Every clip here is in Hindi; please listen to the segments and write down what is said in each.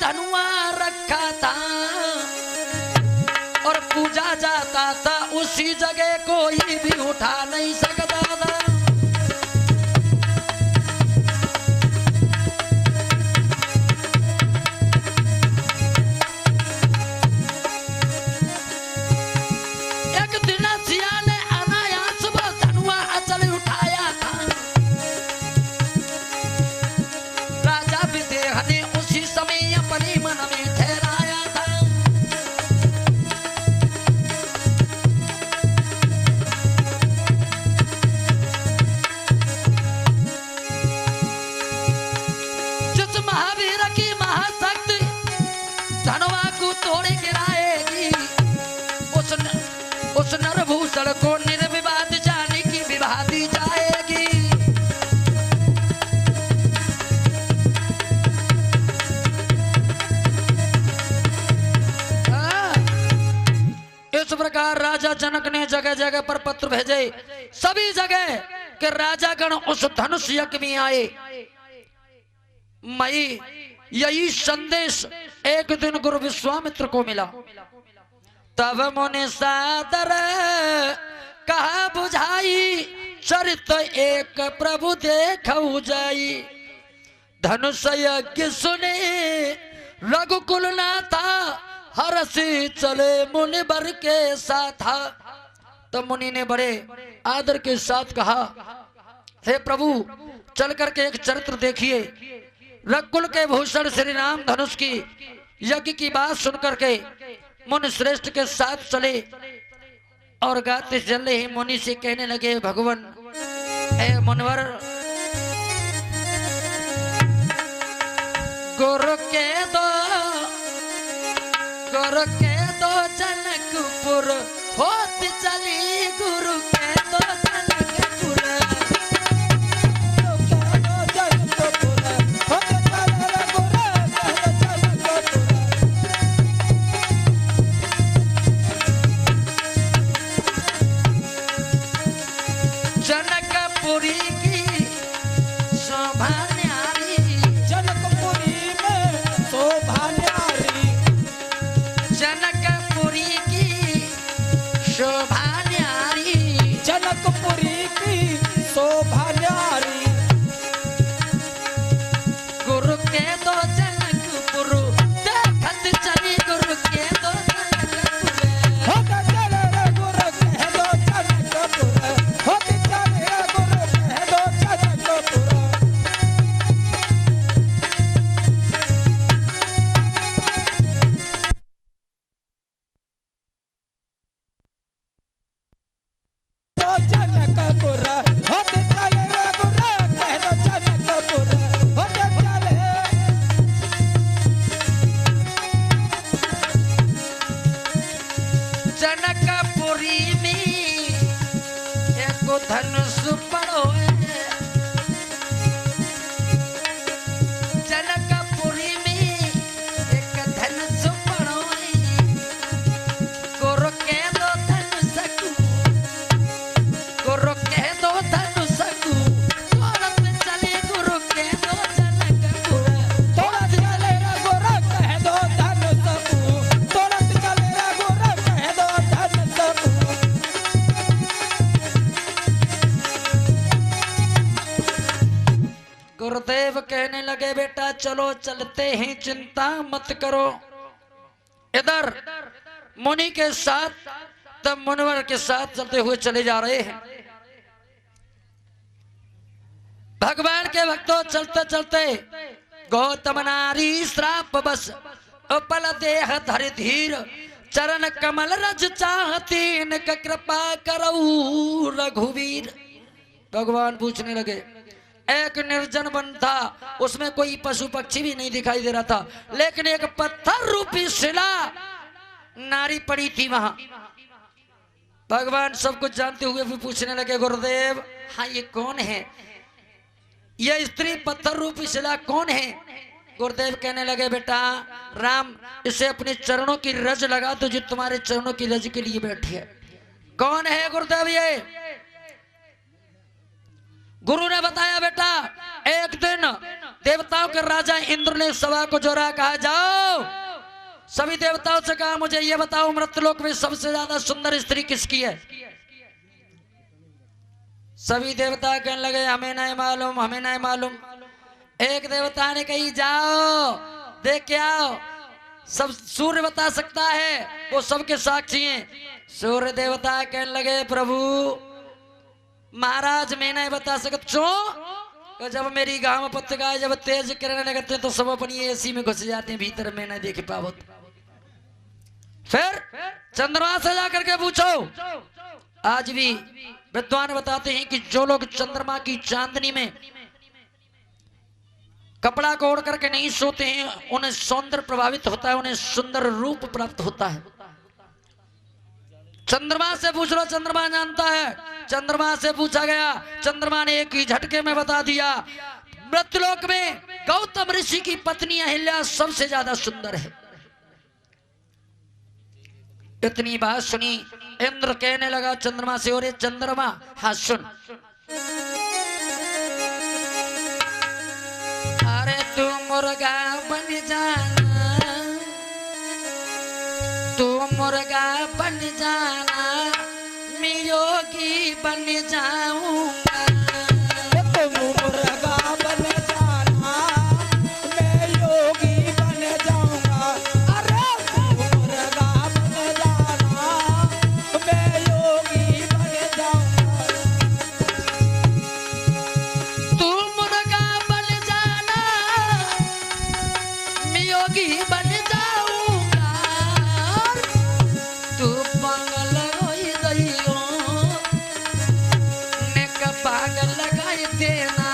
धनुआ रखा था और पूजा जाता था उसी जगह कोई भी उठा नहीं सकता था। एक दिन सिया ने अनायास वो धनुआ अचल उठाया था। राजा विदेह ने उसी समय अपने मन में ठहराया था। जिस महावीर की महाशक्ति धनुआ को तोड़े गिराएगी उस नरभूषण को निर्विवाद जाने की विवाह दी जाएगी। इस प्रकार राजा जनक ने जगह जगह पर पत्र भेजे, सभी जगह के राजागण उस धनुष यज्ञ में आए। मई यही संदेश एक दिन गुरु विश्वामित्र को मिला। तब मुनि सादर कहा बुझाई चरित एक प्रभु देखऊ जाई। धनुष यज्ञ सुने रघुकुल नाथा हरसी चले मुनि बर के साथ। तब मुनि ने बड़े आदर के साथ कहा, हे प्रभु चल करके एक चरित्र देखिए। रघुकुल के भूषण श्री राम धनुष की यज्ञ की बात सुन करके मुनि श्रेष्ठ के साथ चले और गाते चले ही मुनि से कहने लगे, भगवान हे मुनिवर गुरु के दो जनकपुर होत चली गुरु के दो जनकपुर। जनकपुरी की शोभा न्यारी, जनकपुरी में शोभा न्यारी, जनकपुरी की शोभा न्यारी, जनकपुरी की शोभा न्यारी। गुरु के दो जनकपुर देखत चली गुरु के दो जनकपुर। होत चले रे गुरु के दो जनकपुर, होत चले रे गुरु के दो जनकपुर। दो जनकपुर, होत चले रे गुरु के दो जनकपुर, होत चले। जनकपुरी में एक धनुष पड़ो है। जनकपुरी में एक धनुष पड़ो है। गुरु के दो धनुष को, गुरु के दो धनुष को तोड़त चले गुरु के दो जनकपुर। तोड़त चले रे गुरु के दो धनुष, तोड़त चले रे गुरु के दो धनुष। गुरुदेव कहने लगे, बेटा चलो चलते हैं, चिंता मत करो। इधर मुनि के साथ तब मुनिवर के साथ चलते हुए चले जा रहे हैं। भगवान के भक्तों चलते चलते गौतम नारी श्राप बस उपल देह धरि धीर चरण कमल रज चाहती इनका कृपा करऊ रघुवीर। भगवान पूछने लगे, एक निर्जन वन था, उसमें कोई पशु पक्षी भी नहीं दिखाई दे रहा था, लेकिन एक पत्थर रूपी शिला नारी पड़ी थी वहां। भगवान सब कुछ जानते हुए भी पूछने लगे, गुरुदेव हाँ ये कौन है, यह स्त्री पत्थर रूपी शिला कौन है? गुरुदेव कहने लगे, बेटा राम इसे अपने चरणों की रज लगा दो, जो तुम्हारे चरणों की रज के लिए बैठी है। कौन है गुरुदेव ये? गुरु ने बताया, बेटा एक दिन देवताओं के राजा इंद्र ने सभा को जोड़ा, कहा जाओ सभी देवताओं से कहा मुझे ये बताओ मृत्यलोक में सबसे ज्यादा सुंदर स्त्री किसकी है। सभी देवता कहने लगे हमें नहीं मालूम, हमें नहीं मालूम। एक देवता ने कही जाओ देख के आओ, सब सूर्य बता सकता है, वो सबके साक्षी हैं। सूर्य देवता कहने लगे प्रभु महाराज मैं नहीं बता सकता। क्यों? जब मेरी गांव पत्रिका जब तेज किरण लगते हैं तो सब अपनी एसी में घुस जाते हैं भीतर, मैं नहीं देख पावत। फिर चंद्रमा से जाकर के पूछो। आज भी विद्वान बताते हैं कि जो लोग चंद्रमा की चांदनी में कपड़ा को ओढ़ करके नहीं सोते हैं उन्हें सौंदर्य प्रभावित होता है, उन्हें सुंदर रूप प्राप्त होता है। चंद्रमा से पूछ लो, चंद्रमा जानता है। चंद्रमा से पूछा गया, चंद्रमा ने एक ही झटके में बता दिया मृत्यलोक में गौतम ऋषि की पत्नी अहिल्या सबसे ज्यादा सुंदर है। इतनी बात सुनी इंद्र कहने लगा चंद्रमा से, और चंद्रमा हाँ सुन, अरे तू मुर्गा बन जाना, तू मुर्गा बन जाना, मैं योगी बन जाऊंगा। तुम मुर्गा बन जाना, मैं योगी बन जाऊंगा। अरे तुम मुर्गा बन जाना, मैं योगी बन जाऊंगा। तू मुर्गा बन जाना, मैं योगी बन जाऊंगा। तू पागल होई गईयो, नेक पागल लगाई देना,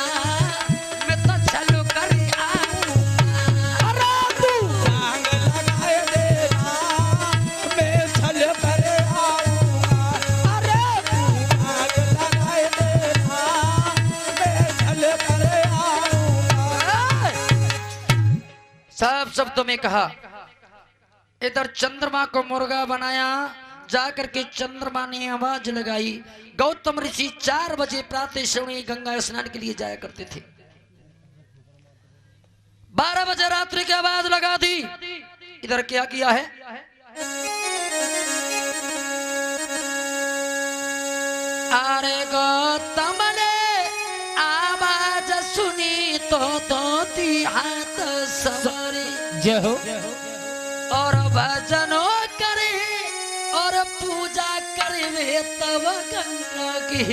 मैं तो चलो कर आऊंगा। अरे तू आग लगाए देना, मैं चल कर आऊंगा। अरे तू आग लगाए देना, मैं चल कर आऊंगा। सब शब्दों में कहा। इधर चंद्रमा को मुर्गा बनाया, जाकर के चंद्रमा ने आवाज लगाई। गौतम ऋषि 4 बजे प्रातः श्रवणी गंगा स्नान के लिए जाया करते थे। 12 बजे रात्रि की आवाज लगा दी। इधर क्या किया है, अरे गौतम ने आवाज सुनी तो धोती हाथ सवारी, जय हो। और भजनों करे और पूजा करे वे तब गंगा की।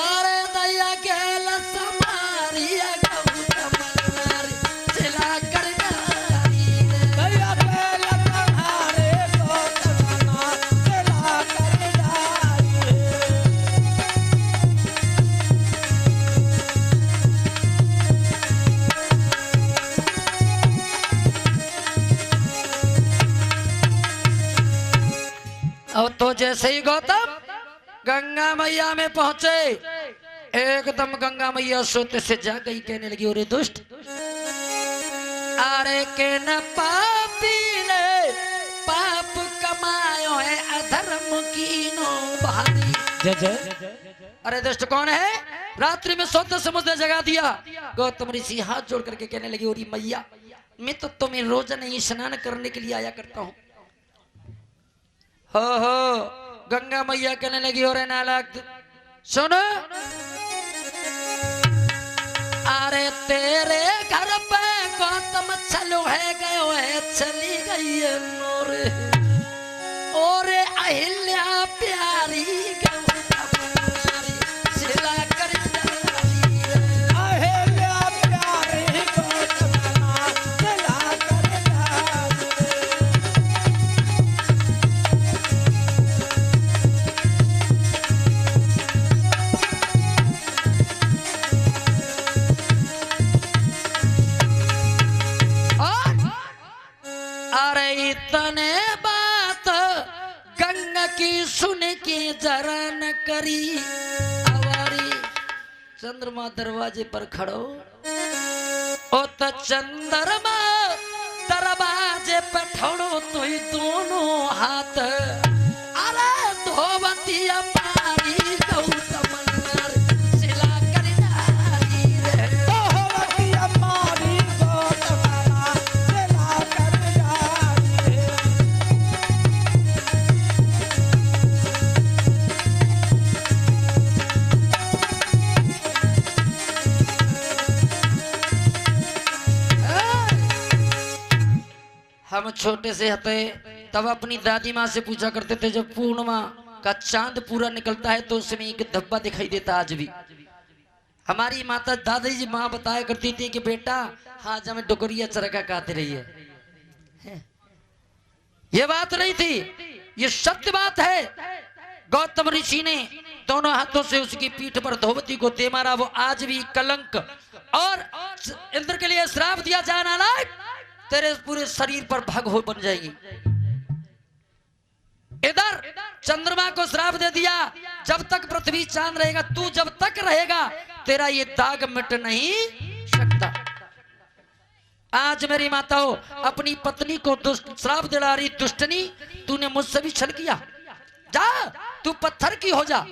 अरे दया गेल समारी गौतम नारी, चिला कर नारी रे। दया बेल तुम्हारे गौतम ना, चला कर जाई। अब तो जैसे ही गौतम गंगा मैया में पहुंचे, एकदम गंगा मैया सोते से जाग गई। कहने लगी अरे दुष्ट, अरे के न पापी ने पाप कमायो है, अधर्म की नो भारी। जय जय। अरे दुष्ट कौन है, रात्रि में सोते से मुझे जगा दिया। गौतम ऋषि हाथ जोड़ करके कहने लगी अरे मैया, मैं तो तुम्हें रोज नहीं स्नान करने के लिए आया करता हूँ। हो गंगा मैया कहने लगी और नालायक सुनो, अरे तेरे घर पे गौतम चलो है गयो है, चली गई है नोरे, और अहिल्या प्यारी गौतम नारी, सिला कर जारी रे। अहिल्या प्यारी गौतम ना, चला कर जाई। अरे इतने बात गंगा की सुन के जरा न करी आवारी। चंद्रमा दरवाजे पर खड़ो, ओ तो चंद्रमा दरवाजे पर ठड़ो तो ही दोनों हाथ, अरे धोवतिया पारी गौतम नारी, सिला कर जारी रे। धोवतिया छोटे से हते तब अपनी दादी माँ से पूछा करते थे, जब पूर्णिमा का चांद पूरा निकलता है तो उसमें एक धब्बा दिखाई देता आज भी। हमारी माता दादी जी माँ बताया करती थी कि बेटा हाँ जब डुकरिया चरखा काटते रही है। ये बात नहीं थी, ये सत्य बात है। गौतम ऋषि ने दोनों हाथों से उसकी पीठ पर धोवती को दे मारा। वो आज भी कलंक और इंद्र के लिए श्राप दिया जाना लायक, तेरे पूरे शरीर पर भग हो बन जाएगी। इधर चंद्रमा को श्राप दे दिया, जब तक पृथ्वी चांद रहेगा, तू जब तक रहेगा तेरा ये दाग मिट नहीं सकता। आज मेरी माता हो अपनी पत्नी को श्राप दिला रही, दुष्टनी तूने मुझसे भी छल किया, जा तू पत्थर की हो जा।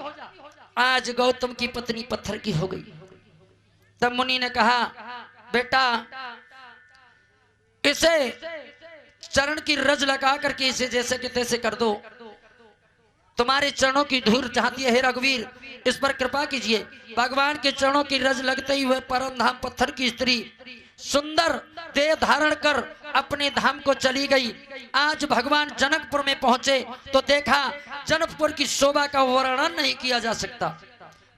आज गौतम की पत्नी पत्थर की हो गई। तब मुनि ने कहा बेटा इसे चरण की रज लगा करके इसे जैसे कि तैसे कर दो। तुम्हारे चरणों की धूल चाहती है हे रघुवीर, इस पर कृपा कीजिए। भगवान के चरणों की रज लगते ही हुए परम धाम पत्थर की स्त्री सुंदर देह धारण कर अपने धाम को चली गई। आज भगवान जनकपुर में पहुंचे तो देखा जनकपुर की शोभा का वर्णन नहीं किया जा सकता।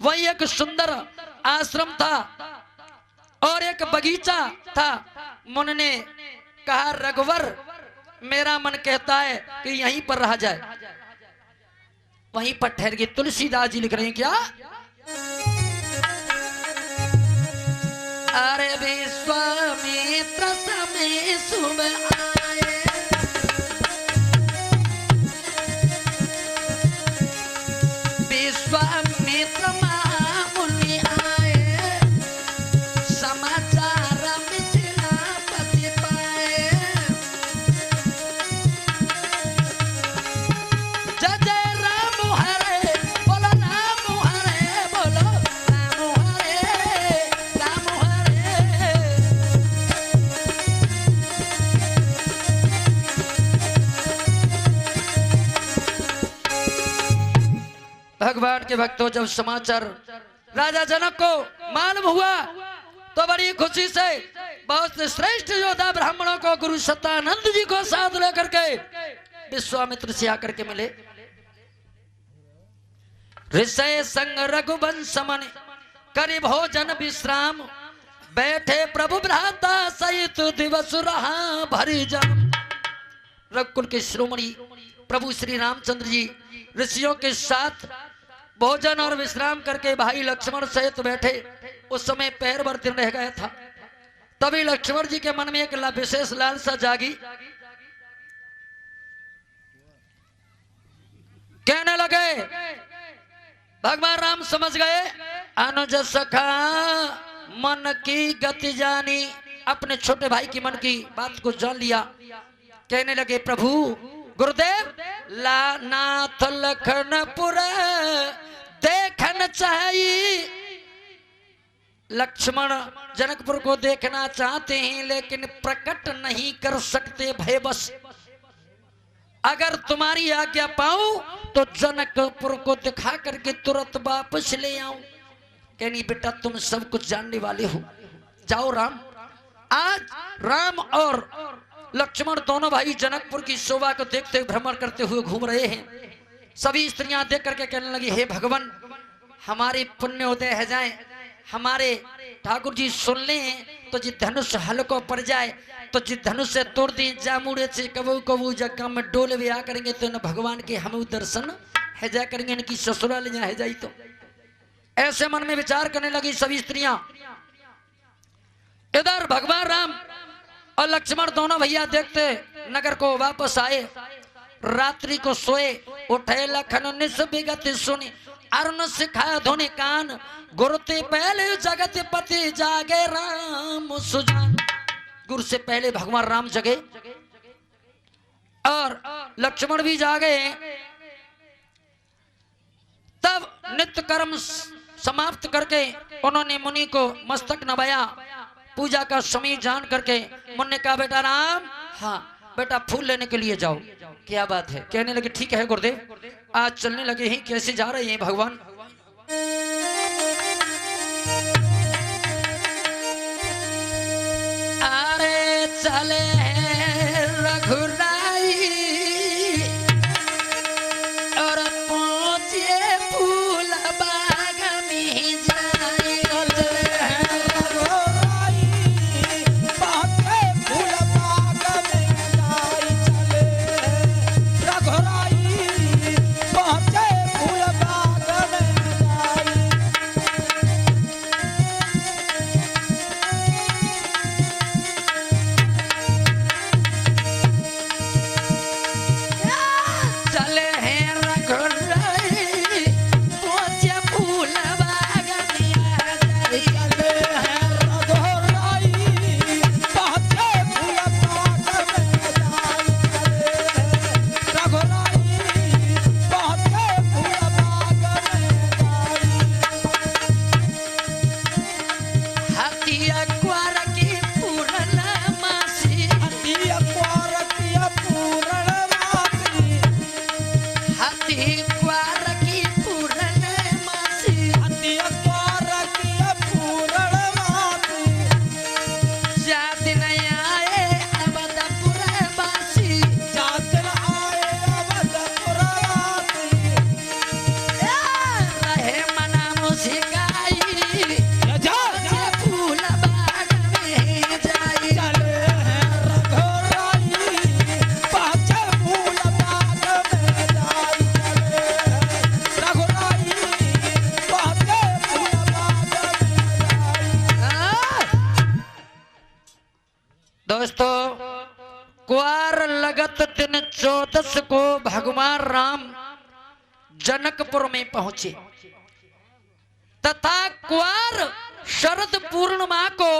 वही एक सुंदर आश्रम था और एक बगीचा था। मुनि ने कहा रघुवर मेरा मन कहता है कि यहीं पर रहा जाए। वहीं पर ठहर गए। तुलसीदास जी लिख रहे हैं क्या, अरे विश्वामित्र समय शुभ आए, विश्वामित्र महामुनि आए, समाचार मिथिलापति पाए। जय जय राम हरे बोलो राम हरे, बोलो राम हरे राम हरे। भगवान के भक्तों जब समाचार राजा जनक को मालूम हुआ तो बड़ी खुशी से बहुत श्रेष्ठ योद्धा ब्राह्मणों को गुरु सत्यानंद जी को साथ लेकर के विश्वामित्र से आकर के मिले। ऋषय संग रघुवंश मन करि भोजन विश्राम, बैठे प्रभु भ्राता सहित दिवस रहा भरी जाम। रघुकुल के शिरोमणि प्रभु श्री रामचंद्र जी ऋषियों के साथ भोजन और विश्राम करके भाई लक्ष्मण सहित बैठे। उस समय पैर भर दिन रह गया था। तभी लक्ष्मण जी के मन में एक विशेष लालसा जागी। कहने लगे, भगवान राम समझ गए अनुज सखा मन की गति जानी, अपने छोटे भाई की मन की बात को जान लिया। कहने लगे प्रभु गुरुदेव ला नाथ लखनपुर देखन चाहिए। लक्ष्मण जनकपुर को देखना चाहते हैं लेकिन प्रकट नहीं कर सकते भयवश। अगर तुम्हारी आज्ञा पाऊं तो जनकपुर को दिखा करके तुरंत वापस ले आऊं। कहनी बेटा तुम सब कुछ जानने वाले हो, जाओ राम। आज राम और लक्ष्मण दोनों भाई जनकपुर की शोभा को देखते हुए भ्रमण करते हुए घूम रहे हैं। सभी स्त्रियां देख करके कहने लगी हे भगवान हमारे पुण्य उदय है जाए, हमारे ठाकुर जी सुन ले तो जी धनुष हल्को पड़ जाए तो जी धनुष से तोड़ दी जामुड़े से कबू कबू जगह में डोले भी आ करेंगे तो इन भगवान के हम दर्शन है जा करेंगे, इनकी ससुराल यहाँ है जाई। तो ऐसे मन में विचार करने लगी सभी स्त्रियां। इधर भगवान राम और लक्ष्मण दोनों भैया देखते नगर को वापस आए। रात्रि को सोए उठे लखन निस विगत सुनी, अरुण सिखा धुनि कान, गुरुते पहले जगत पति जागे राम सुजान। गुरु से पहले भगवान राम जगे और लक्ष्मण भी जागे। तब नित्य कर्म समाप्त करके उन्होंने मुनि को मस्तक नवाया। पूजा का समय जान करके मुनि ने कहा बेटा राम हाँ बेटा फूल लेने के लिए जाओ। क्या बात है? कहने लगे ठीक है गुरुदेव। आज चलने लगे हैं, कैसे जा रहे हैं भगवान? अरे चले रघुर गत दिन 14 को भगवान राम जनकपुर में पहुंचे तथा क्वार शरद पूर्णिमा को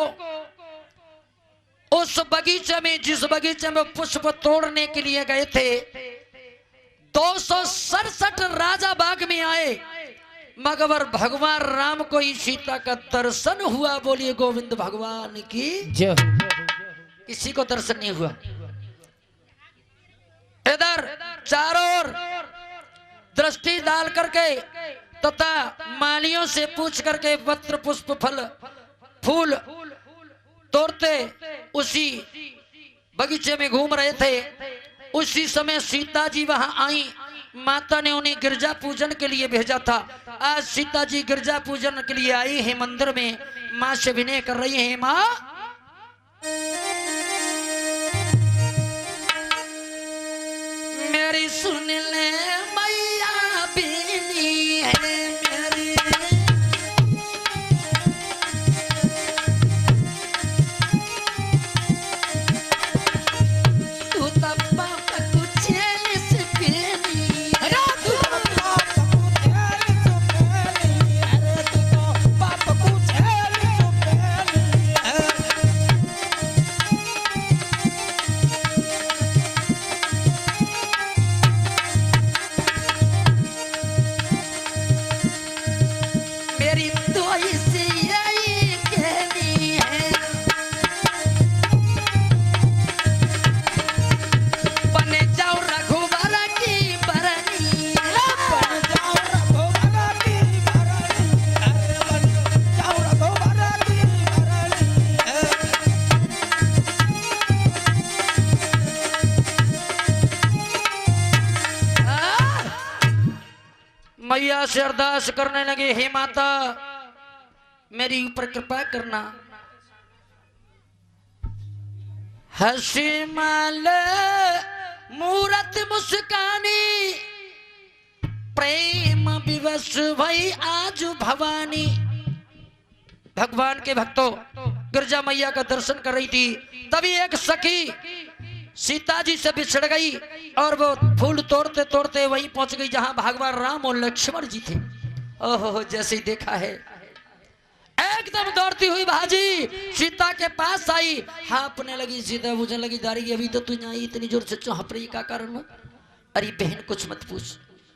उस बगीचे में, जिस बगीचे में पुष्प तोड़ने के लिए गए थे, 267 राजा बाग में आए, मगर भगवान राम को ही सीता का दर्शन हुआ। बोलिए गोविंद भगवान की जय। किसी को दर्शन नहीं हुआ। इधर चारों ओर दृष्टि डाल करके तथा मालियों से पूछ करके पत्र पुष्प फल फूल तोड़ते उसी बगीचे में घूम रहे थे। उसी समय सीता जी वहां आई। माता ने उन्हें गिरजा पूजन के लिए भेजा था। आज सीता जी गिरजा पूजन के लिए आई है मंदिर में, मां से विनय कर रही है, मां मेरी सुन ले मैया बीनी है मेरी, तू तब बाप कुछ से पीनी अरे तू तो बाप पूछे मेरी तो ऐसी यही कहनी है, बने जाओ रघुवर की बरनी, बन जाओ रघुवर की बरनी, अरे बन जाओ रघुवर की मैया से अरदास करने लगे, हे माता मेरी ऊपर कृपा करना। हसी माल मूरत मुस्कानी, प्रेम विवश भई आज भवानी। भगवान के भक्तों, गिरजा मैया का दर्शन कर रही थी, तभी एक सखी सीता जी से बिछड़ गई और वो फूल तोड़ते तोड़ते वहीं पहुंच गई जहां भगवान राम और लक्ष्मण जी थे। ओहो, जैसे ही देखा है एकदम दौड़ती हुई भाजी सीता के पास आई, हाँपने लगी। सीता पूछने लगी, दारी अभी तो तू आई इतनी जोर से चौंप रही, का कारण? अरे बहन कुछ मत पूछ,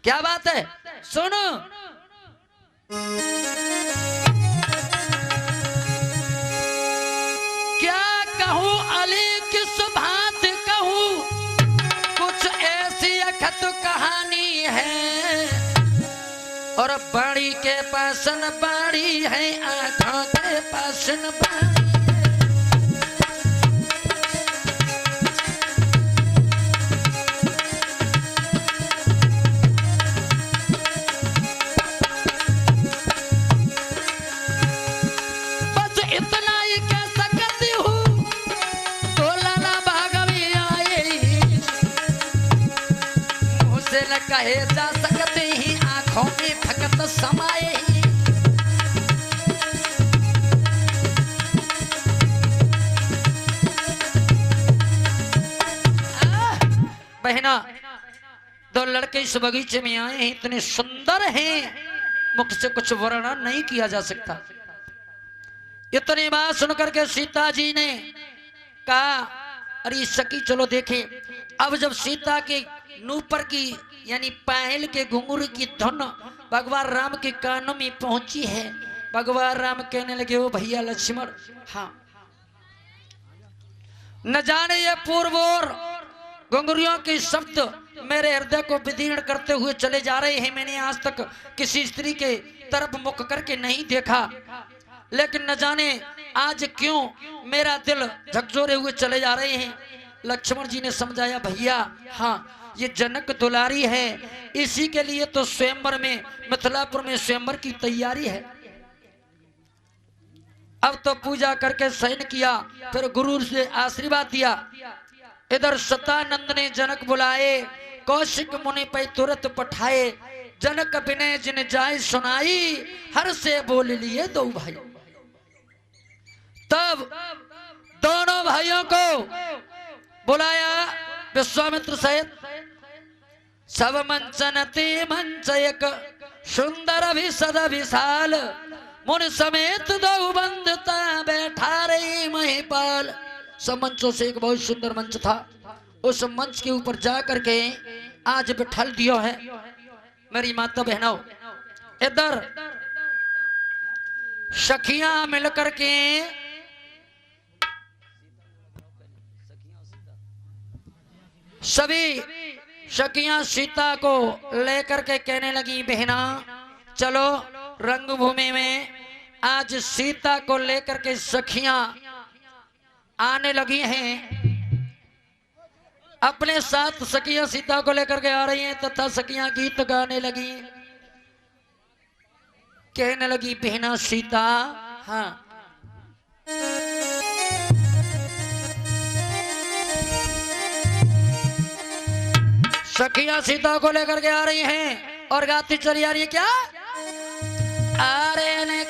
क्या बात है सुनो। क्या कहूँ अली किस बात कहूँ, कुछ ऐसी अखत कहानी है, और बाड़ी के पासन बाड़ी है, आँखों के पासन बाड़ी है। बस इतना ही कह सकती हूँ, तो लाला भागवी आए, मुँह से न कहे जा सकते ही, आंखों में फकत समाए। बहना, दो लड़के इस बगीचे में आए हैं, इतने सुंदर हैं, मुख से कुछ वर्णन नहीं किया जा सकता। इतनी बात सुनकर के सीता जी ने कहा, अरे सखी चलो देखें। अब जब सीता के नूपुर की यानी पायल के घुंघरू की धुन भगवान राम के कानों में पहुंची है, भगवान राम कहने लगे, ओ भैया लक्ष्मण, हाँ न जाने ये पूर्व और घुंघरुओं के शब्द मेरे हृदय को विदीर्ण करते हुए चले जा रहे हैं। मैंने आज तक किसी स्त्री के तरफ मुख करके नहीं देखा, लेकिन न जाने आज क्यों मेरा दिल झकझोरे हुए चले जा रहे हैं। लक्ष्मण जी ने समझाया, भैया हाँ ये जनक दुलारी है, इसी के लिए तो स्वयंवर में मिथिलापुर में स्वयंवर की तैयारी है। अब तो पूजा करके शयन किया, फिर गुरु से आशीर्वाद दिया। इधर सतानंद ने जनक बुलाए, कौशिक मुनि पे तुरंत पठाए, जनक विनय जिन जाय सुनाई, हर से बोल लिए दो भाई। तब दोनों भाइयों को बुलाया, विश्वामित्र सहित सब मंचन ते मंच एक सुंदर विशद विशाल मुन समेत दो बंधता बैठा रही महिपाल। सब मंचों से एक बहुत सुंदर मंच था, उस मंच के ऊपर जा करके आज बिठल दियो है। मेरी माता बहनों, इधर सखियां मिलकर के सभी सखियां सीता को लेकर के कहने लगी, बहना चलो रंगभूमि में। आज सीता को लेकर के सखियां आने लगी हैं, अपने साथ सखियां सीता को लेकर के आ रही हैं तथा सखियां गीत गाने लगी। कहने लगी, बहना सीता, हाँ सखियां सीता को लेकर के आ रही हैं और गाती चली आ रही है। क्या अरे ने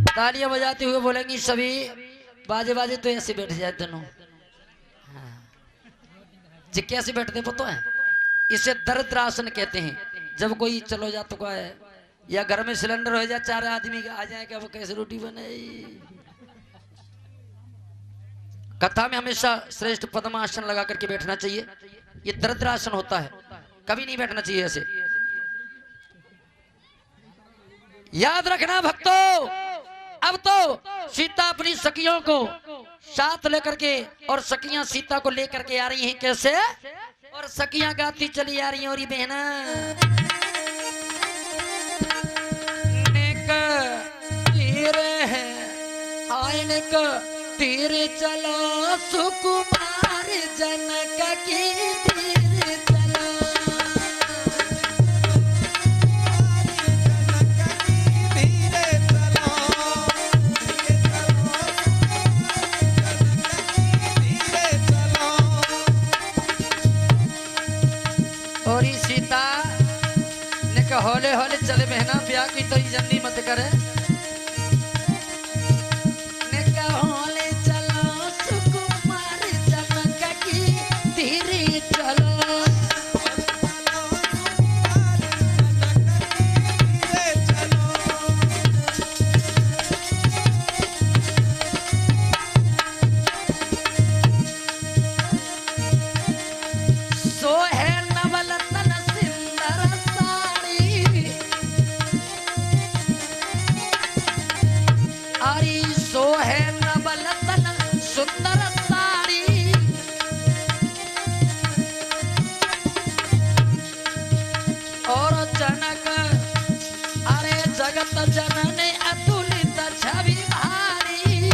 तालियां बजाते हुए बोलेंगी सभी, बाजे बाजे तो ऐसे बैठ जाए दोनों। जी कैसे बैठते पता है? इसे दरिद्रासन कहते हैं। जब कोई चलो जा चुका है या घर में सिलेंडर हो जाए, 4 आदमी आ जाए, क्या वो कैसे रोटी बने। कथा में हमेशा श्रेष्ठ पद्मासन लगा करके बैठना चाहिए। ये दरिद्रासन होता है, कभी नहीं बैठना चाहिए ऐसे। याद रखना भक्तों, अब तो सीता अपनी सखियों को साथ लेकर के और सखियां सीता को लेकर के आ रही हैं। कैसे? और सखियां गाती चली आ रही हैं। और ये बहना निक तीरे है, हाय निक तीरे चलो सुकुमार जनक की तीरे चलो। और ये सीता ने कहा, हौले हौले चले बहना, ब्याह की तो जल्दी मत करे। ने कहा, हौले चलो सुकुमार जनक की धीरे चलो। सो है नवलतन सिंदर साड़ी, अरे सो है नवलतन सुंदर साड़ी। और जनक अरे जगत जननी अतुलित छवि भारी।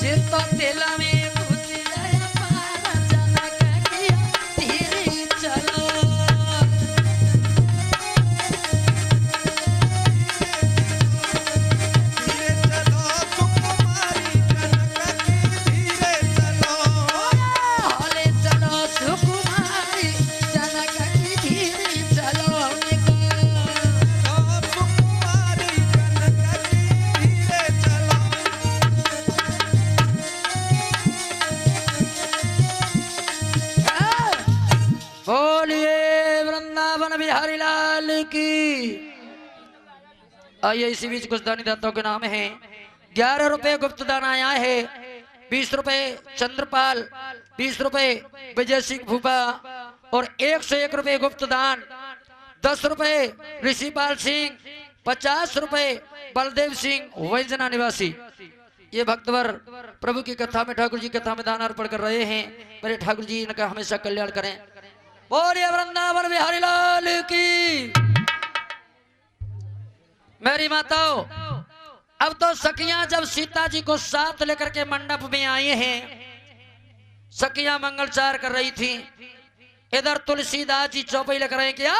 चित्त तिल में घुस गया पार जनक की धीरे चलो। हौले चलो सुकुमारी जनक की धीरे चलो। बोलिए वृंदावन बिहारी लाल की। आइए इसी बीच कुछ दानी दाताओं के नाम हैं। 11 रुपए गुप्त दान आया है, 20 रुपए चंद्रपाल, 20 रुपए विजय सिंह भूपा और 101 रुपए गुप्त दान, 10 रुपए ऋषिपाल सिंह, 50 रुपए बलदेव सिंह वैजना निवासी। ये भक्तवर प्रभु की कथा में ठाकुर जी कथा में दान अर्पण कर रहे हैं। मेरे ठाकुर जी इनका हमेशा कल्याण करें। बोलिए वृंदावन बिहारी लाल की। मेरी माताओं, अब तो सखियां जब सीता जी को साथ लेकर के मंडप में आई हैं, सखियां मंगलचार कर रही थी। इधर तुलसीदास जी चौपाई लेकर आए। क्या